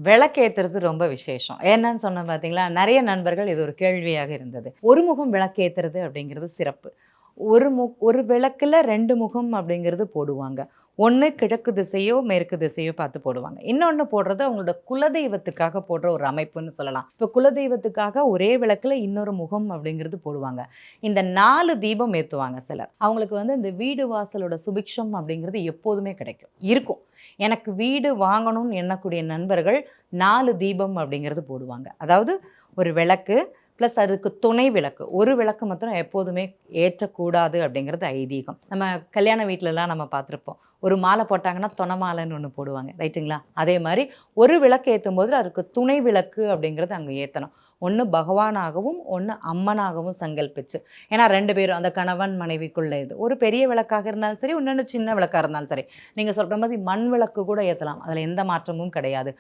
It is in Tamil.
விளக்கேத்துறது ரொம்ப விசேஷம். என்னன்னு சொன்னேன் பார்த்தீங்களா, நெறைய நண்பர்கள் இது ஒரு கேள்வியாக இருந்தது. ஒரு முகம் விளக்கேத்துறது அப்படிங்கிறது சிறப்பு. ஒரு விளக்குல 2 முகம் அப்படிங்கிறது போடுவாங்க. ஒண்ணு கிழக்கு திசையோ, மேற்கு திசையோ பார்த்து போடுவாங்க. இன்னொன்னு போடுறது அவங்களோட குலதெய்வத்துக்காக போடுற ஒரு அமைப்புன்னு சொல்லலாம். இப்ப குலதெய்வத்துக்காக ஒரே விளக்குல இன்னொரு முகம் அப்படிங்கிறது போடுவாங்க. இந்த 4 தீபம் ஏத்துவாங்க சிலர். அவங்களுக்கு வந்து இந்த வீடு வாசலோட சுபிக்ஷம் அப்படிங்கிறது எப்போதுமே கிடைக்கும். இருக்கும். எனக்கு வீடு வாங்கணும்னு எண்ணக்கூடிய நண்பர்கள் 4 தீபம் அப்படிங்கிறது போடுவாங்க. அதாவது ஒரு விளக்கு ப்ளஸ் அதுக்கு துணை விளக்கு. ஒரு விளக்கு மாத்திரம் எப்போதுமே ஏற்றக்கூடாது அப்படிங்கிறது ஐதீகம். நம்ம கல்யாண வீட்லலாம் நம்ம பார்த்துருப்போம். ஒரு மாலை போட்டாங்கன்னா, தொண மாலைன்னு ஒண்ணு போடுவாங்க. ரைட்டுங்களா? அதே மாரி ஒரு விளக்கு ஏத்தும்போது அதுக்கு துணை விளக்கு அப்படிங்கிறது அங்க ஏத்தணும். ஒண்ணு பகவானாகவும், ஒண்ணு அம்மனாகவும் சங்கல்பிச்சு. ஏன்னா 2 பேரும் அந்த கணவன் மனைவிக்குள்ள இது. ஒரு பெரிய விளக்காக இருந்தாலும் சரி, இன்னொன்னு சின்ன விளக்கா இருந்தாலும் சரி. நீங்க சொல்ற மாதிரி மண் விளக்கு கூட ஏத்தலாம். அதுல எந்த மாற்றமும் கிடையாது.